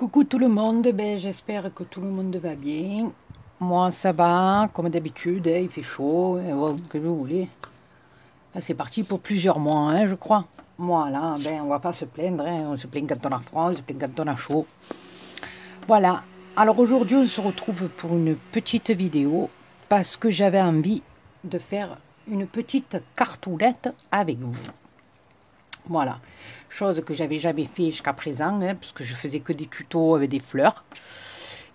Coucou tout le monde, j'espère que tout le monde va bien. Moi ça va, comme d'habitude, il fait chaud, que vous voulez. Là c'est parti pour plusieurs mois, je crois. Voilà, on va pas se plaindre, on se plaint quand on a froid, on se plaint quand on a chaud. Voilà, alors aujourd'hui on se retrouve pour une petite vidéo parce que j'avais envie de faire une petite cartoulette avec vous. Voilà, chose que j'avais jamais fait jusqu'à présent, parce que je faisais que des tutos avec des fleurs.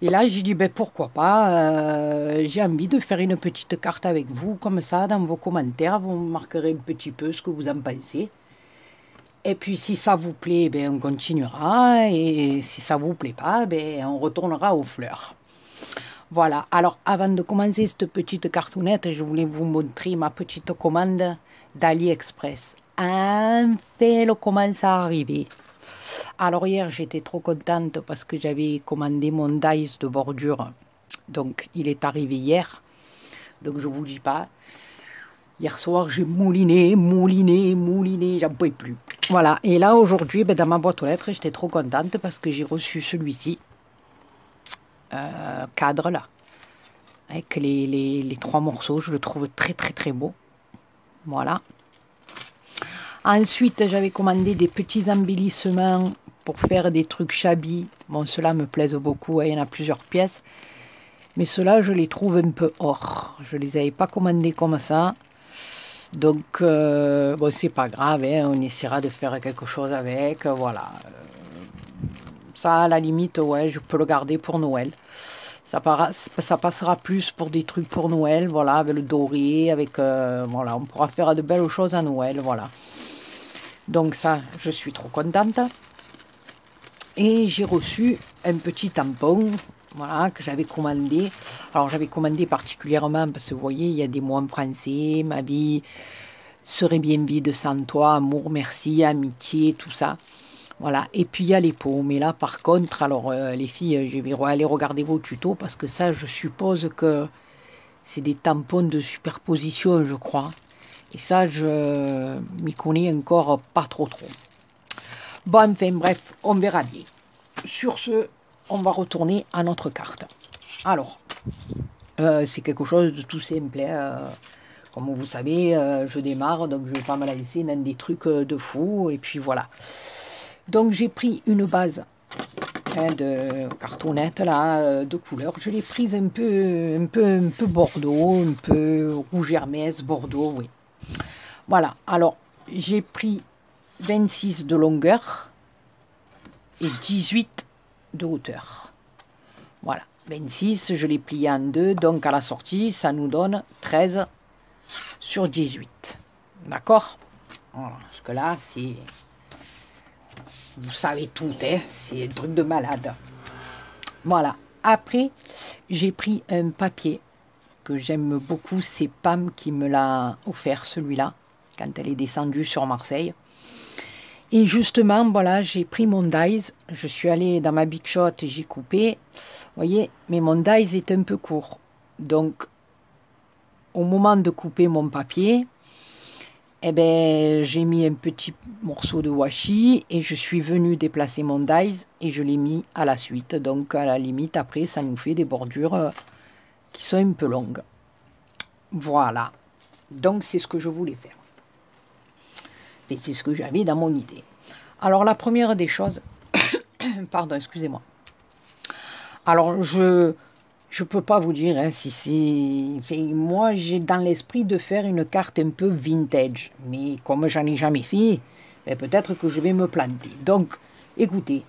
Et là, j'ai dit, pourquoi pas, j'ai envie de faire une petite carte avec vous, comme ça, dans vos commentaires, vous me marquerez un petit peu ce que vous en pensez. Et puis, si ça vous plaît, on continuera, et si ça vous plaît pas, on retournera aux fleurs. Voilà, alors avant de commencer cette petite cartoonette, je voulais vous montrer ma petite commande d'AliExpress. Enfin, le commence à arriver. Alors hier, j'étais trop contente parce que j'avais commandé mon dies de bordure. Donc, il est arrivé hier. Donc, je ne vous dis pas. Hier soir, j'ai mouliné, j'en pouvais plus. Voilà, et là, aujourd'hui, dans ma boîte aux lettres, j'étais trop contente parce que j'ai reçu celui-ci. Cadre, là. Avec les 3 morceaux, je le trouve très, très, très beau. Voilà. Ensuite, j'avais commandé des petits embellissements pour faire des trucs shabby. Bon, ceux-là me plaisent beaucoup, il y en a plusieurs pièces. Mais ceux-là, je les trouve un peu hors. Je ne les avais pas commandés comme ça. Donc, bon, c'est pas grave, on essaiera de faire quelque chose avec. Voilà. Ça, à la limite, ouais, je peux le garder pour Noël. Ça passera plus pour des trucs pour Noël, voilà, avec le doré, avec, voilà, on pourra faire de belles choses à Noël, voilà. Donc ça, je suis trop contente. Et j'ai reçu un petit tampon, voilà, que j'avais commandé. Alors j'avais commandé particulièrement parce que vous voyez, il y a des mots en français, ma vie serait bien vide sans toi, amour, merci, amitié, tout ça. Voilà, et puis il y a les pots. Mais là, par contre, alors les filles, je vais aller regarder vos tutos parce que ça, je suppose que c'est des tampons de superposition, je crois. Et ça, je m'y connais encore pas trop. Bon, enfin bref, on verra bien. Sur ce, on va retourner à notre carte. Alors, c'est quelque chose de tout simple. Comme vous savez, je démarre, donc je ne vais pas me laisser dans des trucs de fou. Et puis voilà. Donc j'ai pris une base de cartonnette là, de couleur. Je l'ai prise un peu bordeaux, un peu rouge hermès, bordeaux, oui. Voilà, alors j'ai pris 26 de longueur et 18 de hauteur. Voilà, 26, je l'ai plié en deux, donc à la sortie, ça nous donne 13 sur 18. D'accord? Voilà, parce que là, c'est... Vous savez tout, c'est un truc de malade. Voilà, après, j'ai pris un papier que j'aime beaucoup, c'est Pam qui me l'a offert, celui-là, quand elle est descendue sur Marseille. Et justement, voilà, j'ai pris mon dies, je suis allée dans ma Big Shot et j'ai coupé. Vous voyez, mais mon dies est un peu court. Donc, au moment de couper mon papier, j'ai mis un petit morceau de washi et je suis venue déplacer mon dies et je l'ai mis à la suite. Donc, à la limite, après, ça nous fait des bordures qui sont un peu longues. Voilà. Donc, c'est ce que je voulais faire. Et c'est ce que j'avais dans mon idée. Alors, la première des choses... Pardon, excusez-moi. Alors, je peux pas vous dire si c'est... Moi, j'ai dans l'esprit de faire une carte un peu vintage. Mais comme j'en ai jamais fait, peut-être que je vais me planter. Donc, écoutez,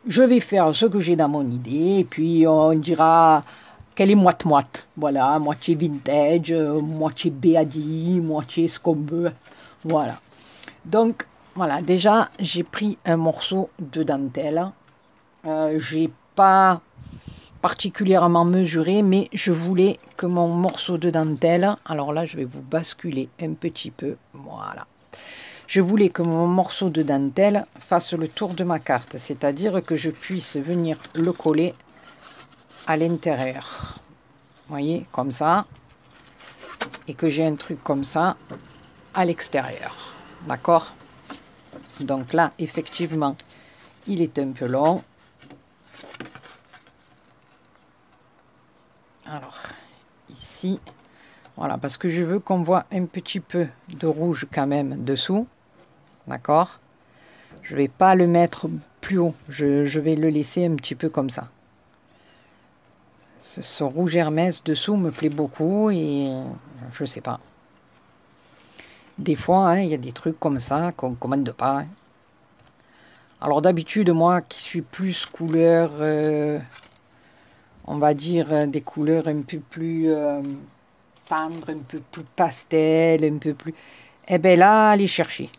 je vais faire ce que j'ai dans mon idée. Et puis, on dira qu'elle est moite-moite. Voilà, moitié vintage, moitié béadi, moitié ce qu'on veut. Voilà. Donc, voilà, déjà, j'ai pris un morceau de dentelle. J'ai pas particulièrement mesuré, mais je voulais que mon morceau de dentelle, alors là, je vais vous basculer un petit peu, voilà. Je voulais que mon morceau de dentelle fasse le tour de ma carte, c'est-à-dire que je puisse venir le coller à l'intérieur. Vous voyez, comme ça. Et que j'ai un truc comme ça à l'extérieur. D'accord? Donc là, effectivement, il est un peu long. Alors, ici, voilà, parce que je veux qu'on voit un petit peu de rouge quand même dessous. D'accord? Je ne vais pas le mettre plus haut. Je vais le laisser un petit peu comme ça. Ce rouge Hermès dessous me plaît beaucoup et je sais pas. Des fois, hein, il y a des trucs comme ça qu'on ne commande pas. Hein. Alors d'habitude, moi qui suis plus couleur, on va dire des couleurs un peu plus tendres, un peu plus pastel, un peu plus... Eh bien là, allez chercher.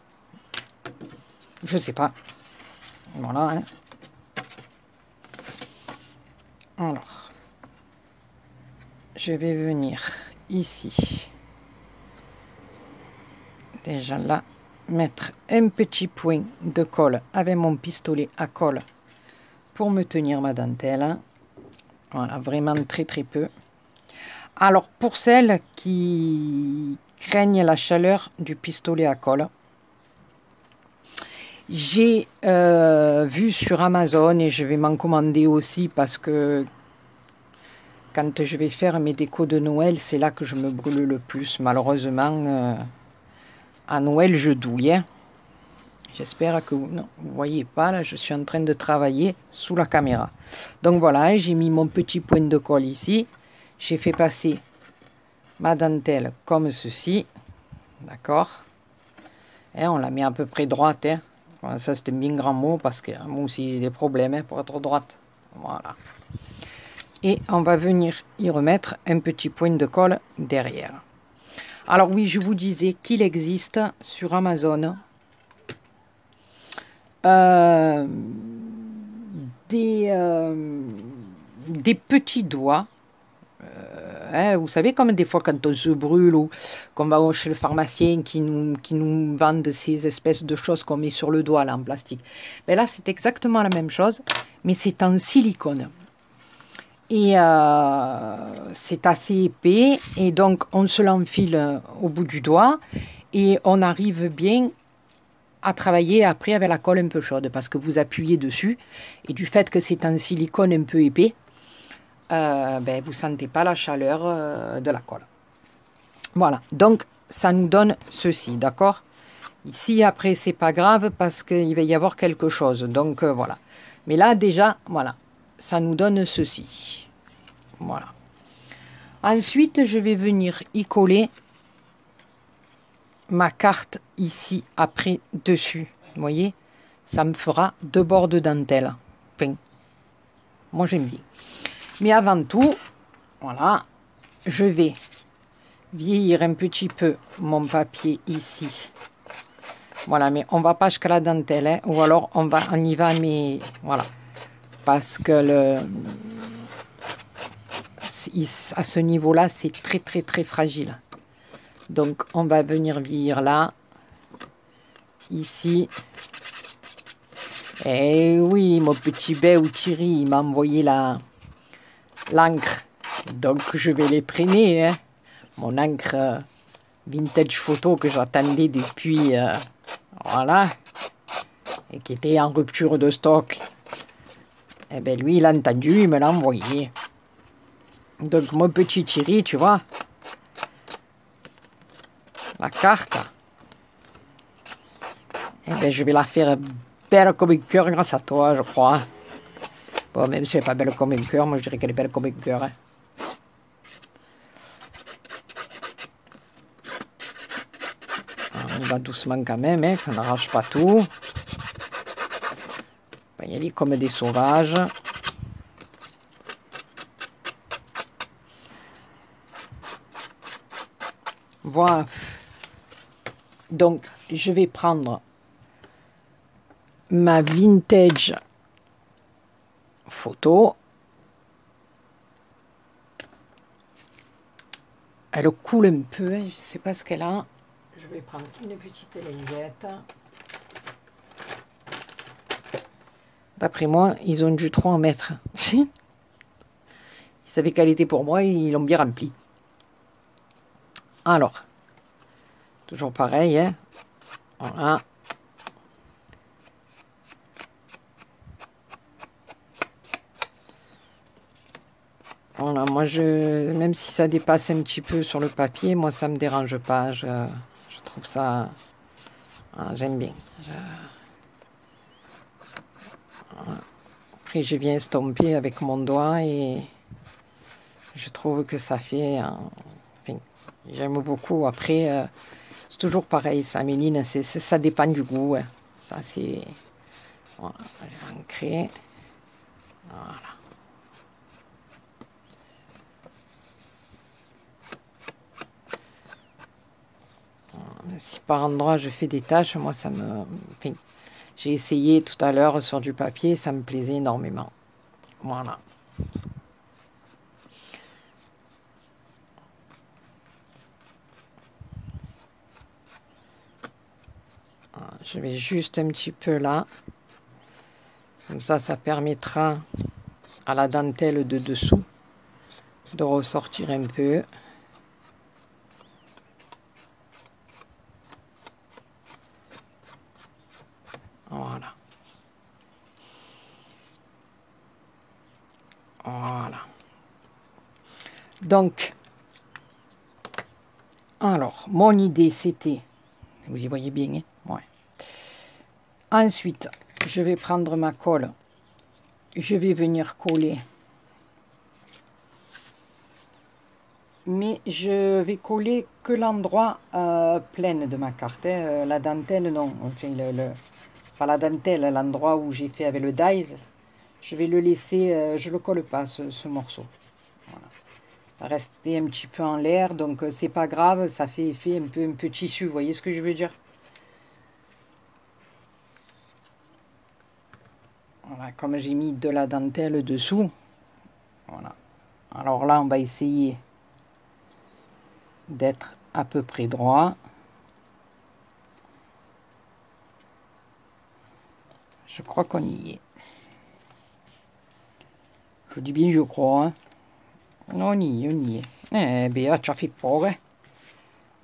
Je sais pas. Voilà. Hein. Alors, je vais venir ici. Déjà là, mettre un petit point de colle avec mon pistolet à colle pour me tenir ma dentelle. Voilà, vraiment très très peu. Alors, pour celles qui craignent la chaleur du pistolet à colle, j'ai vu sur Amazon et je vais m'en commander aussi parce que quand je vais faire mes décos de Noël, c'est là que je me brûle le plus. Malheureusement, à Noël, je douille. Hein. J'espère que vous ne voyez pas, là, je suis en train de travailler sous la caméra. Donc voilà, j'ai mis mon petit point de colle ici. J'ai fait passer ma dentelle comme ceci. D'accord? Et on la met à peu près droite. Hein. Voilà, ça, c'est un bien grand mot parce que moi aussi, j'ai des problèmes hein, pour être droite. Voilà. Et on va venir y remettre un petit point de colle derrière. Alors oui, je vous disais qu'il existe sur Amazon des petits doigts. Hein, vous savez, comme des fois quand on se brûle ou qu'on va chez le pharmacien qui nous vendent ces espèces de choses qu'on met sur le doigt là, en plastique. Ben là, c'est exactement la même chose, mais c'est en silicone. Et c'est assez épais, et donc on se l'enfile au bout du doigt, et on arrive bien à travailler après avec la colle un peu chaude, parce que vous appuyez dessus, et du fait que c'est en silicone un peu épais, ben, vous ne sentez pas la chaleur de la colle. Voilà, donc ça nous donne ceci, d'accord? Ici, après, c'est pas grave, parce qu'il va y avoir quelque chose, donc voilà. Mais là, déjà, voilà, ça nous donne ceci. Voilà. Ensuite, je vais venir y coller ma carte ici, après, dessus. Vous voyez? Ça me fera deux bords de dentelle. Enfin, moi, j'aime bien. Mais avant tout, voilà, je vais vieillir un petit peu mon papier ici. Voilà, mais on va pas jusqu'à la dentelle, hein, ou alors on y va, mais voilà. Parce que à ce niveau-là, c'est très, très, très fragile. Donc, on va venir vieillir là, ici. Et oui, mon petit ou Thierry, il m'a envoyé l'encre. Donc, je vais les traîner. Hein. Mon encre vintage photo que j'attendais depuis, voilà, et qui était en rupture de stock. Eh bien, lui, il a entendu, il me l'a envoyé. Donc, mon petit Thierry, tu vois, la carte, eh bien, je vais la faire belle comme un cœur grâce à toi, je crois. Bon, même si elle n'est pas belle comme un cœur, moi, je dirais qu'elle est belle comme un cœur. Hein. On y va doucement quand même, hein, qu'on n'arrache pas tout. On va y aller comme des sauvages. Voilà. Donc, je vais prendre ma vintage photo. Elle coule un peu, hein, je ne sais pas ce qu'elle a. Je vais prendre une petite lingette. D'après moi, ils ont dû trop en mettre. Ils savaient qu'elle était pour moi et ils l'ont bien remplie. Alors, toujours pareil, hein. Voilà. Voilà, moi, même si ça dépasse un petit peu sur le papier, moi, ça me dérange pas. Je trouve ça... j'aime bien. Après, je viens estomper avec mon doigt et je trouve que ça fait... enfin, j'aime beaucoup. Après, c'est toujours pareil, ça, Méline, ça dépend du goût. Hein. Ça, c'est... Voilà, je vais ancrer. Voilà. Si par endroit je fais des taches, moi ça me... Enfin, j'ai essayé tout à l'heure sur du papier, ça me plaisait énormément. Voilà. Je vais juste un petit peu là. Comme ça permettra à la dentelle de dessous de ressortir un peu. Voilà. Voilà. Donc, alors, mon idée c'était, vous y voyez bien, hein? Ouais. Ensuite, je vais prendre ma colle, je vais venir coller. Mais je vais coller que l'endroit plein de ma carte. Hein. La dentelle, non. Enfin, pas la dentelle, l'endroit où j'ai fait avec le dies. Je vais le laisser, je le colle pas, ce morceau. Voilà. Rester un petit peu en l'air, donc c'est pas grave, ça fait effet un peu tissu, vous voyez ce que je veux dire? Voilà, comme j'ai mis de la dentelle dessous. Voilà. Alors là, on va essayer d'être à peu près droit. Je crois qu'on y est. Je dis bien je crois. Hein. On y est. Eh bien, tu as fait fort. Hein.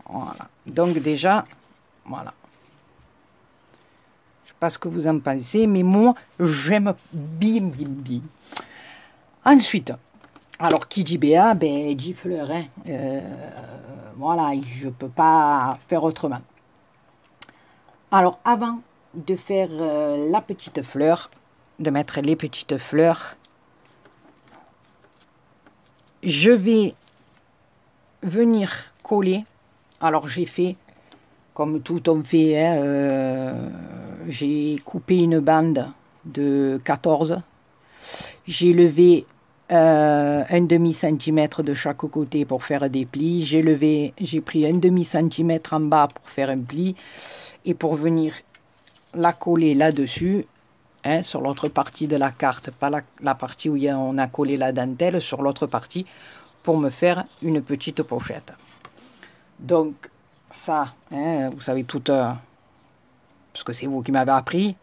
Voilà. Donc déjà, voilà. Je ne sais pas ce que vous en pensez, mais moi, j'aime bien. Ensuite, alors qui dit BA, ben dit fleur. Hein. Voilà, je ne peux pas faire autrement. Alors, avant de faire la petite fleur, de mettre les petites fleurs, je vais venir coller. Alors, j'ai fait, comme tout on fait, hein, j'ai coupé une bande de 14. J'ai levé un demi-centimètre de chaque côté pour faire des plis. J'ai pris un demi-centimètre en bas pour faire un pli. Et pour venir la coller là-dessus, hein, sur l'autre partie de la carte, pas la partie où on a collé la dentelle, sur l'autre partie, pour me faire une petite pochette. Donc, ça, hein, vous savez tout, parce que c'est vous qui m'avez appris.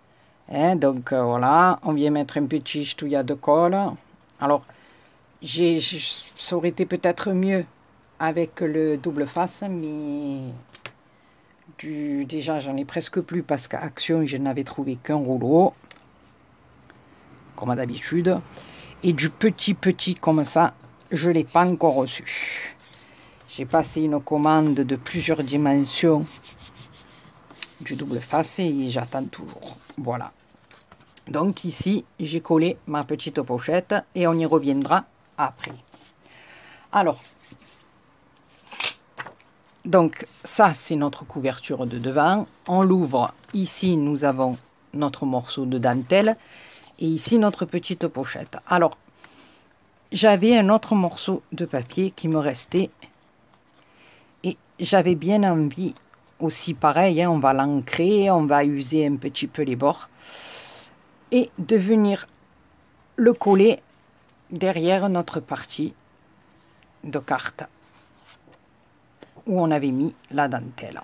Hein, donc, voilà, on vient mettre un petit ch'touillat de colle. Alors, ça aurait été peut-être mieux avec le double face, mais déjà, j'en ai presque plus parce qu'à Action, je n'avais trouvé qu'un rouleau, comme d'habitude. Et du petit comme ça, je ne l'ai pas encore reçu. J'ai passé une commande de plusieurs dimensions du double face et j'attends toujours. Voilà. Donc ici, j'ai collé ma petite pochette et on y reviendra après. Alors, donc ça c'est notre couverture de devant. On l'ouvre. Ici, nous avons notre morceau de dentelle et ici notre petite pochette. Alors, j'avais un autre morceau de papier qui me restait et j'avais bien envie aussi pareil, hein, on va l'ancrer, on va user un petit peu les bords et de venir le coller derrière notre partie de carte où on avait mis la dentelle.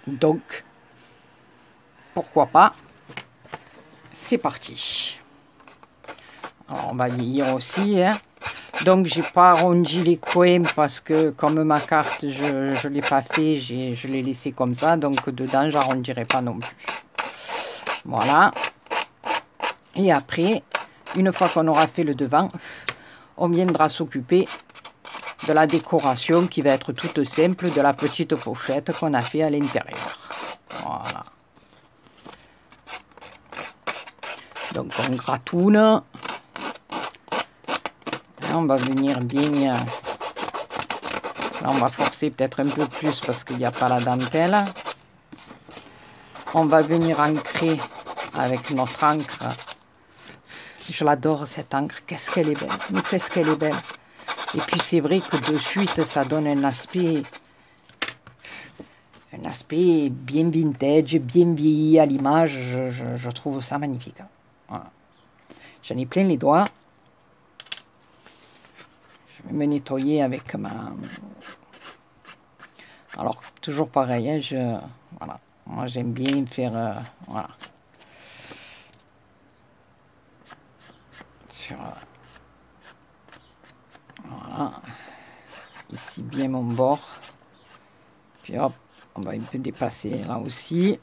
Donc, pourquoi pas, c'est parti. Alors, on va lire aussi. Hein. Donc, j'ai pas arrondi les coins parce que comme ma carte, je ne l'ai pas fait, je l'ai laissé comme ça. Donc, dedans, j'arrondirai pas non plus. Voilà. Et après, une fois qu'on aura fait le devant, on viendra s'occuper de la décoration qui va être toute simple de la petite pochette qu'on a fait à l'intérieur. Voilà. Donc on gratouille. On va venir bien... Là on va forcer peut-être un peu plus parce qu'il n'y a pas la dentelle. On va venir ancrer avec notre encre. Je l'adore cette encre, qu'est-ce qu'elle est belle, mais qu'est-ce qu'elle est belle. Et puis c'est vrai que de suite ça donne un aspect bien vintage, bien vieilli à l'image, je trouve ça magnifique. Voilà. J'en ai plein les doigts. Je vais me nettoyer avec ma... Alors toujours pareil, hein, voilà. Moi j'aime bien faire... voilà. Voilà, ici bien mon bord, puis hop, on va un peu dépasser là aussi.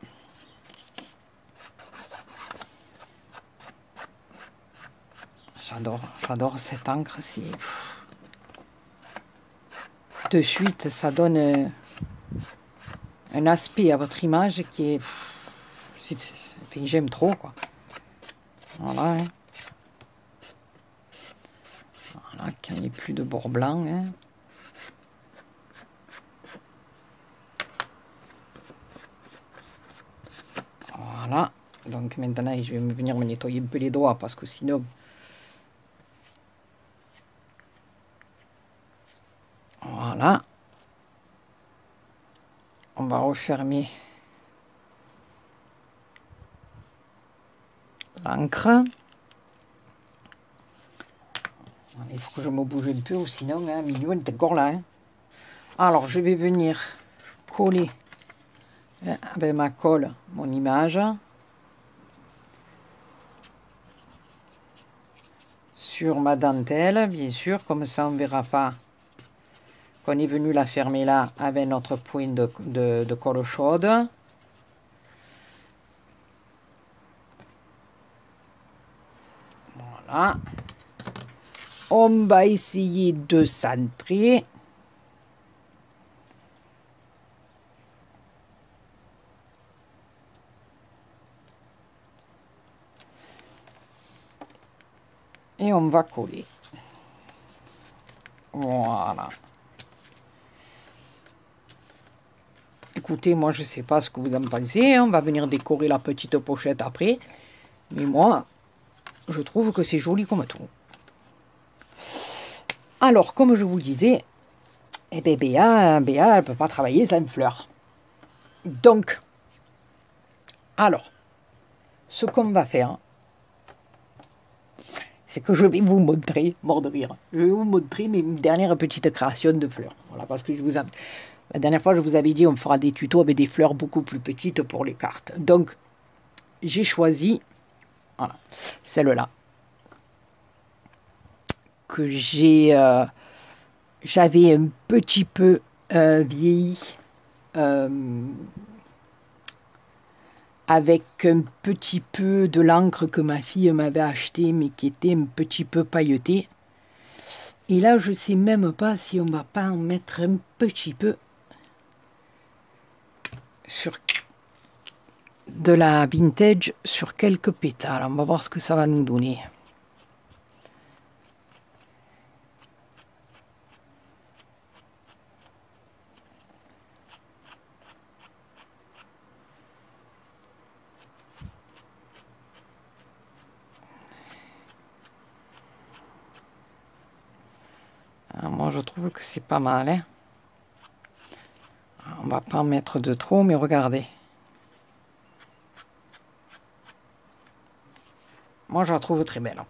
J'adore cette encre, de suite ça donne un aspect à votre image qui est, j'aime trop quoi. Voilà. Hein. Voilà, quand il n'y a plus de bord blanc. Hein. Voilà. Donc maintenant, je vais venir me nettoyer un peu les doigts parce que sinon... Voilà. On va refermer l'encre. Il faut que je me bouge un peu ou sinon, hein, Mignon est encore là. Hein. Alors, je vais venir coller avec ma colle mon image sur ma dentelle, bien sûr, comme ça on ne verra pas qu'on est venu la fermer là avec notre point de colle chaude. Voilà. On va essayer de centrer. Et on va coller. Voilà. Écoutez, moi je sais pas ce que vous en pensez. On va venir décorer la petite pochette après. Mais moi, je trouve que c'est joli comme tout. Alors, comme je vous disais, eh bien, Béa, elle ne peut pas travailler sans fleurs. Donc, alors, ce qu'on va faire, c'est que je vais vous montrer, mort de rire, je vais vous montrer mes dernières petites créations de fleurs. Voilà, parce que la dernière fois, je vous avais dit, on fera des tutos avec des fleurs beaucoup plus petites pour les cartes. Donc, j'ai choisi, voilà, celle-là, que j'avais un petit peu vieilli, avec un petit peu de l'encre que ma fille m'avait acheté, mais qui était un petit peu pailletée. Et là, je ne sais même pas si on ne va pas en mettre un petit peu sur de la vintage sur quelques pétales. On va voir ce que ça va nous donner. Alors moi, je trouve que c'est pas mal. Hein. On va pas en mettre de trop, mais regardez. Moi, je la trouve très belle.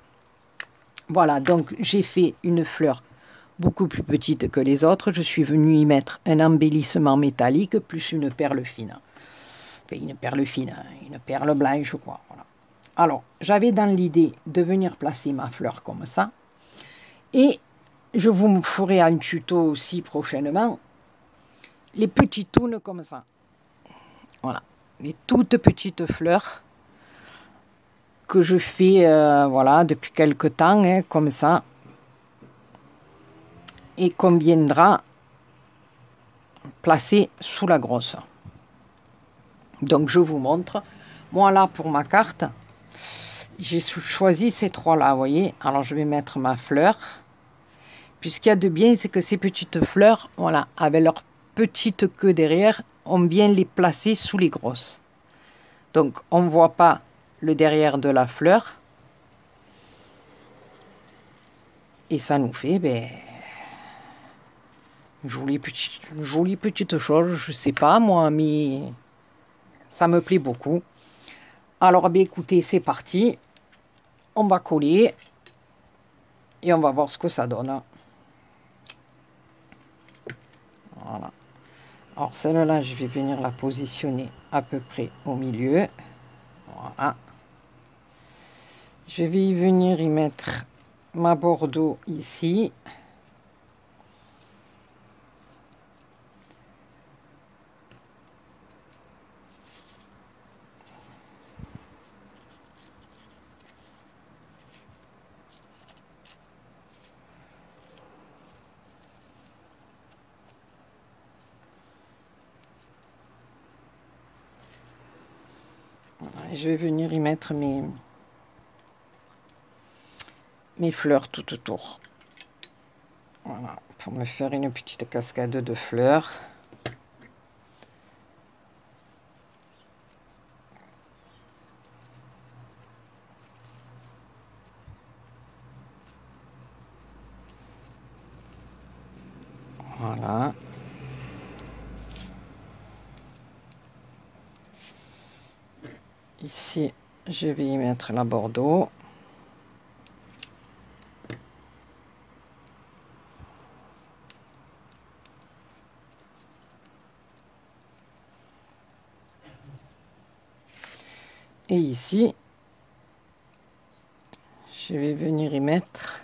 Voilà, donc j'ai fait une fleur beaucoup plus petite que les autres. Je suis venue y mettre un embellissement métallique plus une perle fine. Enfin, une perle fine, une perle blanche, quoi. Voilà. Alors, j'avais dans l'idée de venir placer ma fleur comme ça. Et je vous ferai un tuto aussi prochainement. Les petits tounes comme ça. Voilà. Les toutes petites fleurs que je fais voilà, depuis quelque temps, hein, comme ça. et qu'on viendra placer sous la grosse. Donc je vous montre. Moi là pour ma carte, j'ai choisi ces trois-là, vous voyez. Alors je vais mettre ma fleur. Puis ce qu'il y a de bien, c'est que ces petites fleurs, voilà, avec leur petite queue derrière, on vient les placer sous les grosses. Donc on ne voit pas le derrière de la fleur. Et ça nous fait une jolie petite chose, je sais pas moi, mais ça me plaît beaucoup. Alors écoutez, c'est parti. On va coller et on va voir ce que ça donne. Voilà. Alors celle-là, je vais venir la positionner à peu près au milieu. Voilà. Je vais y venir y mettre ma bordeaux ici. Voilà, je vais venir y mettre mes fleurs tout autour. Voilà, pour me faire une petite cascade de fleurs. Voilà. Ici, je vais y mettre la bordeaux. Et ici, je vais venir y mettre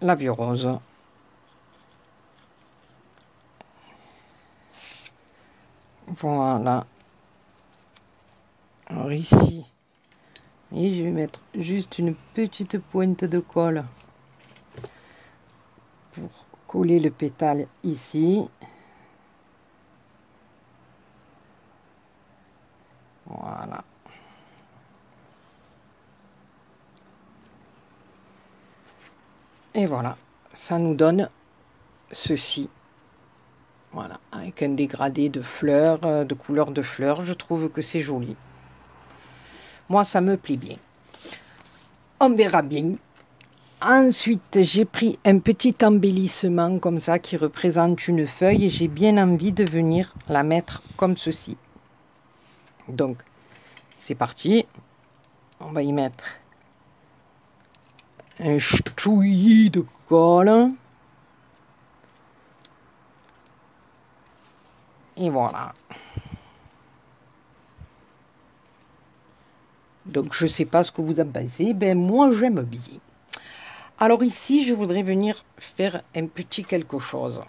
la vieux rose. Voilà. Alors ici, et je vais mettre juste une petite pointe de colle pour coller le pétale ici. Voilà. Et voilà, ça nous donne ceci. Voilà, avec un dégradé de fleurs, de couleur de fleurs. Je trouve que c'est joli. Moi, ça me plaît bien. On verra bien. Ensuite, j'ai pris un petit embellissement comme ça qui représente une feuille et j'ai bien envie de venir la mettre comme ceci. Donc, c'est parti. On va y mettre un ch'touillis de colle. Et voilà. Donc, je ne sais pas ce que vous en pensez. Ben, moi, j'aime bien. Alors ici, je voudrais venir faire un petit quelque chose.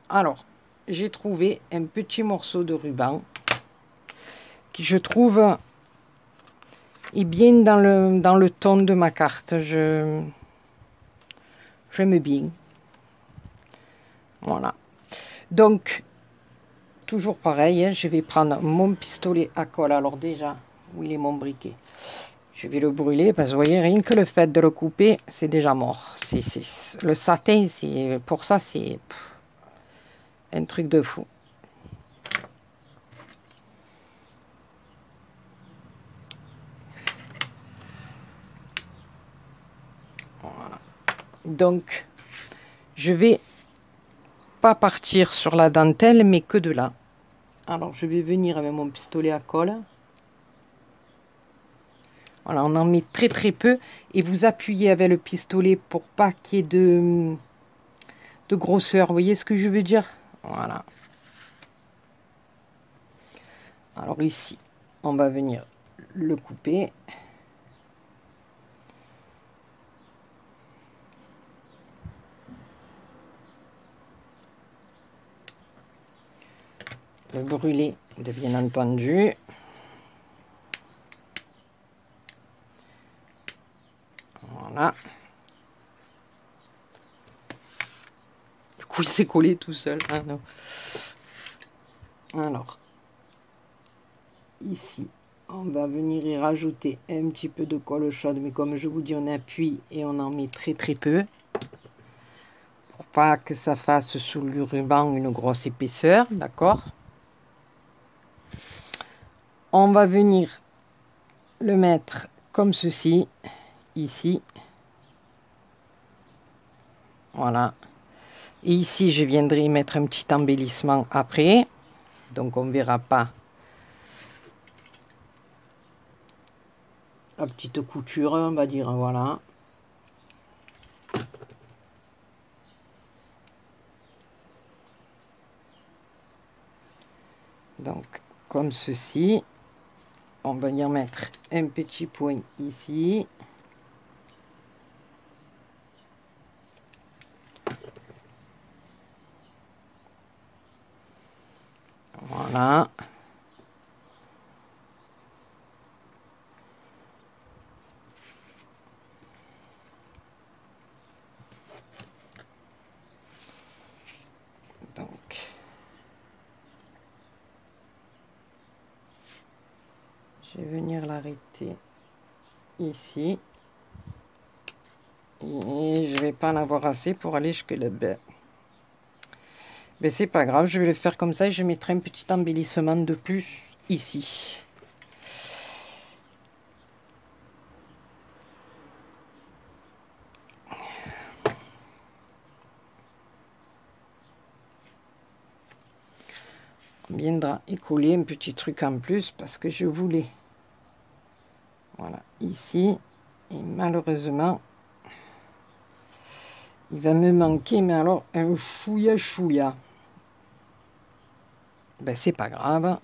Alors, j'ai trouvé un petit morceau de ruban qui, je trouve, est bien dans le ton de ma carte. J'aime bien. Voilà. Donc, toujours pareil, hein, je vais prendre mon pistolet à colle. Alors déjà, où il est mon briquet? Je vais le brûler parce que vous voyez, rien que le fait de le couper, c'est déjà mort. Le satin, pour ça, c'est un truc de fou. Voilà. Donc, je vais pas partir sur la dentelle, mais que de là. Alors, je vais venir avec mon pistolet à colle. Voilà, on en met très très peu et vous appuyez avec le pistolet pour pas qu'il y ait de grosseur. Vous voyez ce que je veux dire? Voilà. Alors ici, on va venir le couper. Le brûler de bien entendu. Voilà. Voilà. Du coup, il s'est collé tout seul. Ah, non. Alors, ici, on va venir y rajouter un petit peu de colle chaude. Mais comme je vous dis, on appuie et on en met très très peu. Pour pas que ça fasse sous le ruban une grosse épaisseur. D'accord? On va venir le mettre comme ceci. Ici. Voilà. Et ici, je viendrai mettre un petit embellissement après. Donc, on ne verra pas la petite couture, on va dire. Voilà. Donc, comme ceci. On va venir mettre un petit point ici. Voilà. Donc, je vais venir l'arrêter ici. Et je vais pas en avoir assez pour aller jusque là-bas. Mais c'est pas grave, je vais le faire comme ça et je mettrai un petit embellissement de plus ici. On viendra écoller un petit truc en plus parce que je voulais. Voilà, ici. Et malheureusement, il va me manquer, mais alors un chouïa. Ben c'est pas grave.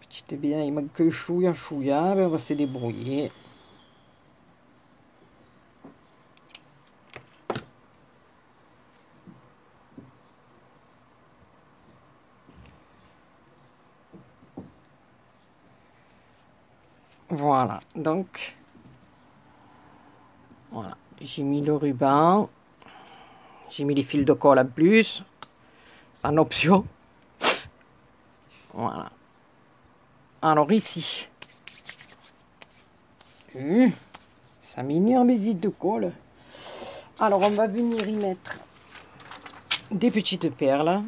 Petite bien, il manque que chouïa, ben on va se débrouiller. Voilà, donc, voilà, j'ai mis le ruban, j'ai mis les fils de colle en plus, en option. Voilà. Alors ici, ça m'énerve mes fils de colle. Alors on va venir y mettre des petites perles.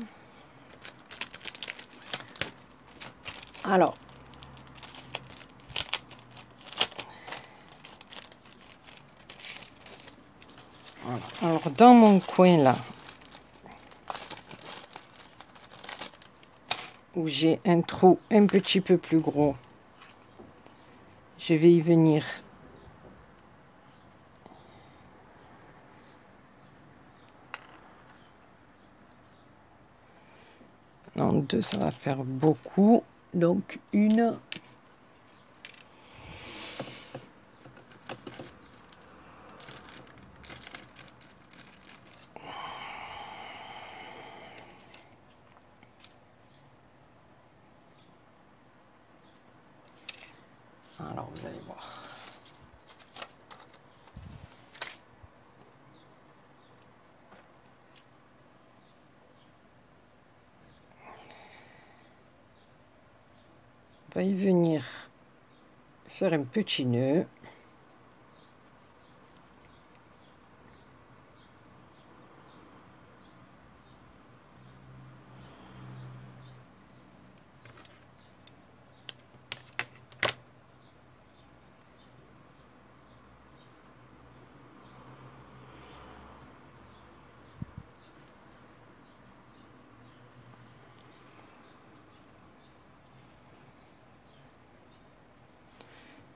Alors, voilà. Alors dans mon coin là, où j'ai un trou un petit peu plus gros, je vais y venir en deux, ça va faire beaucoup, donc une. Alors vous allez voir. On va y venir faire un petit nœud.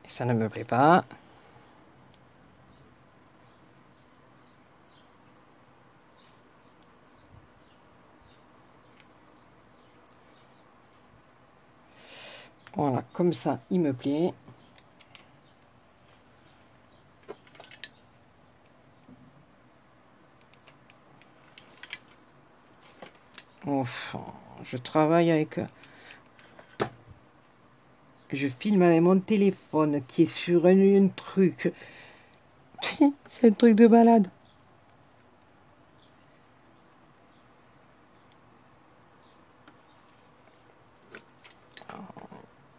Ça ne me plaît pas. Voilà, comme ça, il me plaît. Enfin, je travaille avec... Je filme avec mon téléphone qui est sur un truc. C'est un truc de balade.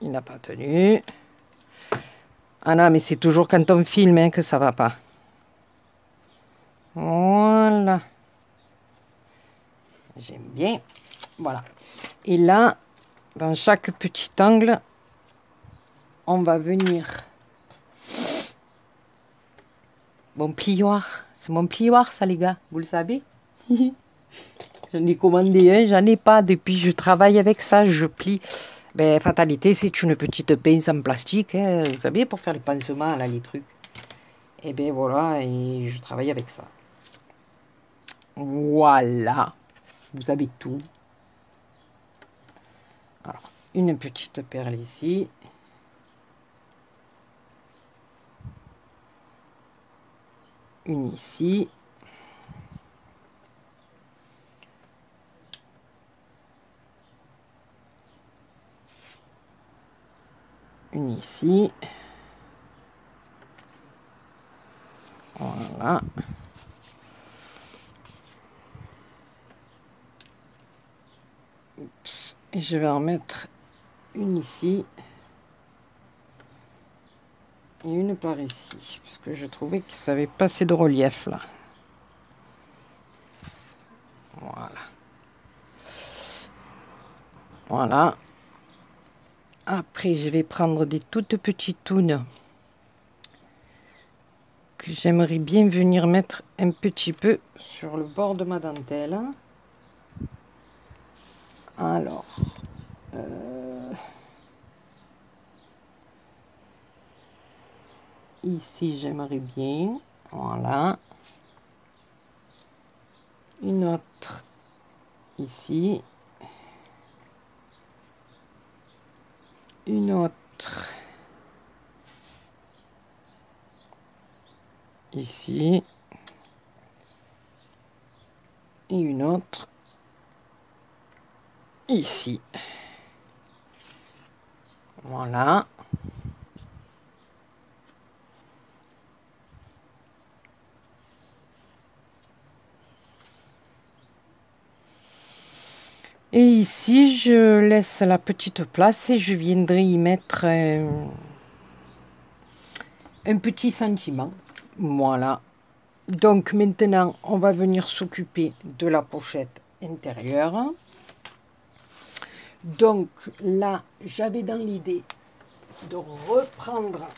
Il n'a pas tenu. Ah non, mais c'est toujours quand on filme hein, que ça va pas. Voilà. J'aime bien. Voilà. Et là, dans chaque petit angle, on va venir. Mon plioir. C'est mon plioir, ça, les gars. Vous le savez? J'en ai commandé un, j'en ai pas. Depuis, je travaille avec ça, je plie. Ben, fatalité, c'est une petite pince en plastique, hein, vous savez, pour faire les pansements, là, les trucs. Et ben voilà, et je travaille avec ça. Voilà. Vous avez tout. Alors, une petite perle ici. Une ici. Une ici. Voilà. Oups. Et je vais en mettre une ici. Et une par ici. Parce que je trouvais que ça avait pas assez de relief là. Voilà. Voilà. Après, je vais prendre des toutes petites tounes que j'aimerais bien venir mettre un petit peu sur le bord de ma dentelle. Alors, ici, j'aimerais bien. Voilà. Une autre ici. Une autre ici. Et une autre ici. Voilà. Et ici, je laisse la petite place et je viendrai y mettre un petit sentiment. Voilà. Donc maintenant, on va venir s'occuper de la pochette intérieure. Donc là, j'avais dans l'idée de reprendre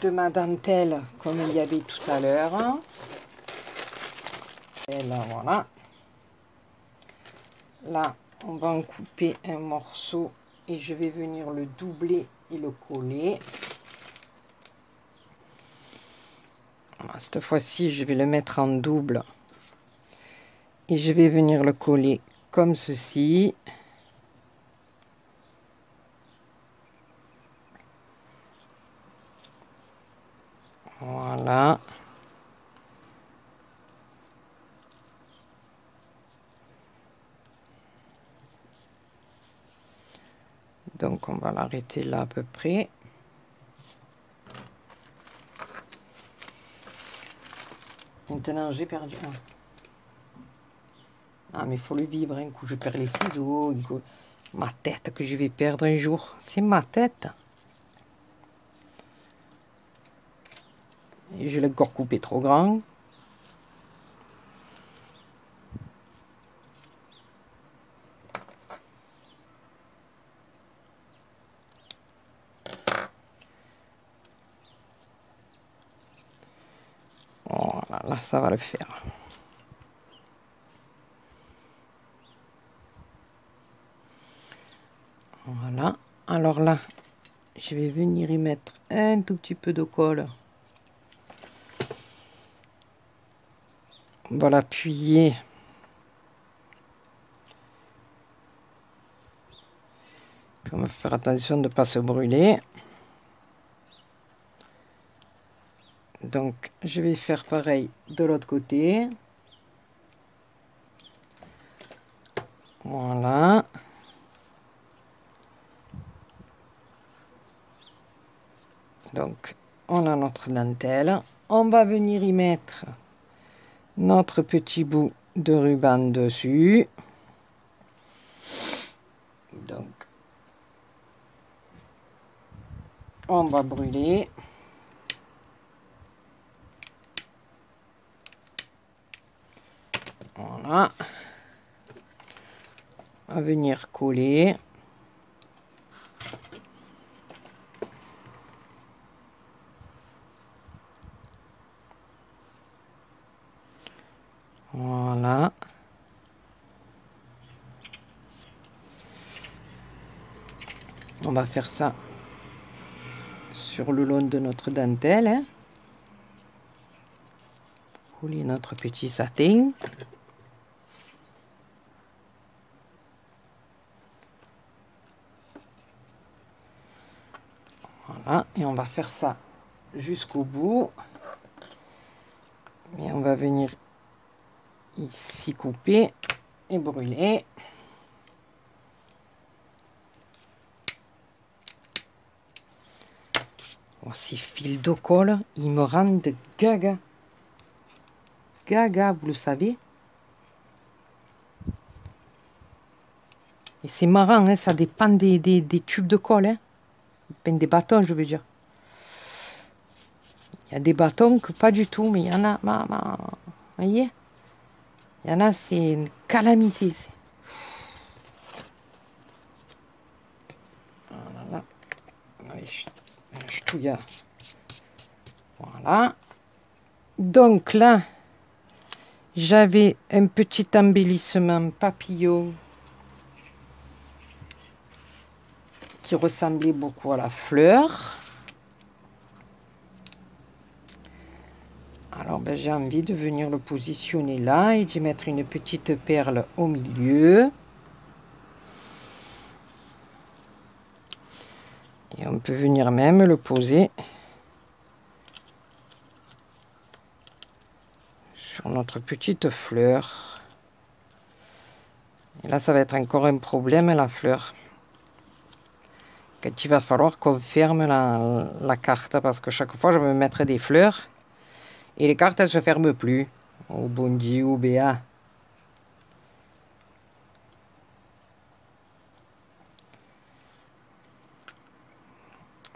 de ma dentelle comme il y avait tout à l'heure. Et là, voilà. Là, on va en couper un morceau et je vais venir le doubler et le coller. Voilà, cette fois-ci, je vais le mettre en double et je vais venir le coller comme ceci. Voilà. Donc, on va l'arrêter là à peu près. Maintenant, j'ai perdu un. Ah, mais il faut le vivre. Un coup, je perds les ciseaux. Un coup, ma tête que je vais perdre un jour. C'est ma tête. Et je l'ai encore coupé trop grand. Voilà, là, ça va le faire. Voilà. Alors là, je vais venir y mettre un tout petit peu de colle. On va l'appuyer. On va faire attention de ne pas se brûler. Donc, je vais faire pareil de l'autre côté. Voilà. Donc, on a notre dentelle. On va venir y mettre notre petit bout de ruban dessus. Donc, on va brûler. Voilà. On va venir coller. Voilà. On va faire ça sur le long de notre dentelle. Hein. Coller notre petit satin. Voilà. Et on va faire ça jusqu'au bout. Et on va venir ici couper et brûler. Oh, ces fils de colle, ils me rendent gaga. Gaga, vous le savez. Et c'est marrant, hein, ça dépend des tubes de colle. Hein. Des bâtons, je veux dire. Il y a des bâtons que pas du tout, mais il y en a... Vous voyez? Il y en a, c'est une calamité. Voilà. Je touille. Voilà. Donc là, j'avais un petit embellissement papillon qui ressemblait beaucoup à la fleur. Alors ben, j'ai envie de venir le positionner là et d'y mettre une petite perle au milieu. Et on peut venir même le poser sur notre petite fleur. Et là, ça va être encore un problème, la fleur. Quand il va falloir qu'on ferme la carte, parce que chaque fois, je vais me mettre des fleurs. Et les cartes, elles ne se ferment plus. Oh bon Dieu, oh Béa.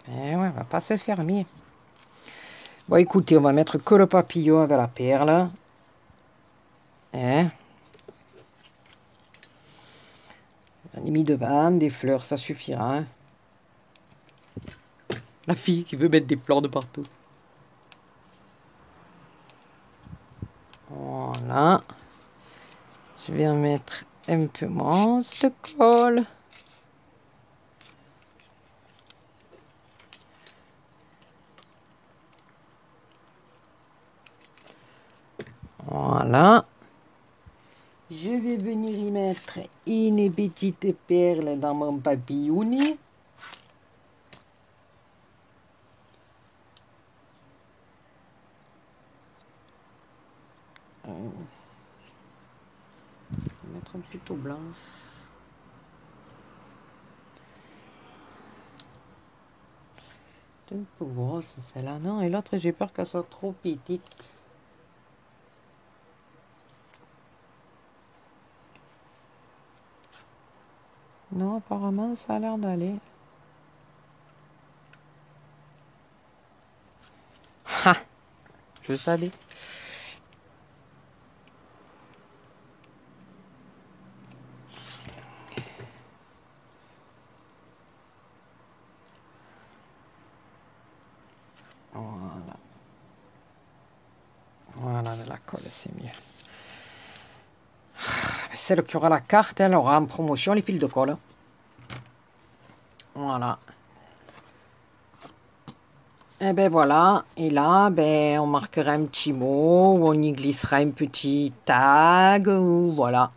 Eh ouais, elle va pas se fermer. Bon, écoutez, on va mettre que le papillon avec la perle. Hein? J'en ai mis devant, des fleurs, ça suffira. Hein? La fille qui veut mettre des fleurs de partout. Voilà. Je vais en mettre un peu moins de colle. Voilà. Je vais venir y mettre une petite perle dans mon papillonnet. Je vais mettre un plutôt blanche. C'est un peu grosse celle-là, non? Et l'autre, j'ai peur qu'elle soit trop petite. Non, apparemment, ça a l'air d'aller. Ha! Je savais. Voilà. Voilà, de la colle, c'est mieux. Celle qui aura la carte, elle aura en promotion les fils de colle. Voilà. Et ben voilà. Et là, ben, on marquera un petit mot, ou on y glissera un petit tag, ou voilà.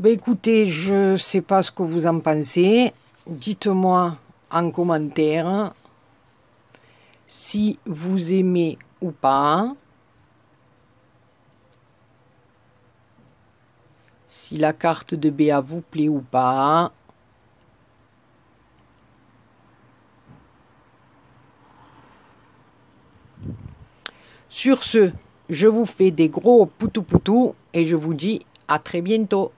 Ben écoutez, je sais pas ce que vous en pensez. Dites-moi en commentaire si vous aimez ou pas. Si la carte de Béa vous plaît ou pas. Sur ce, je vous fais des gros poutou poutou et je vous dis à très bientôt.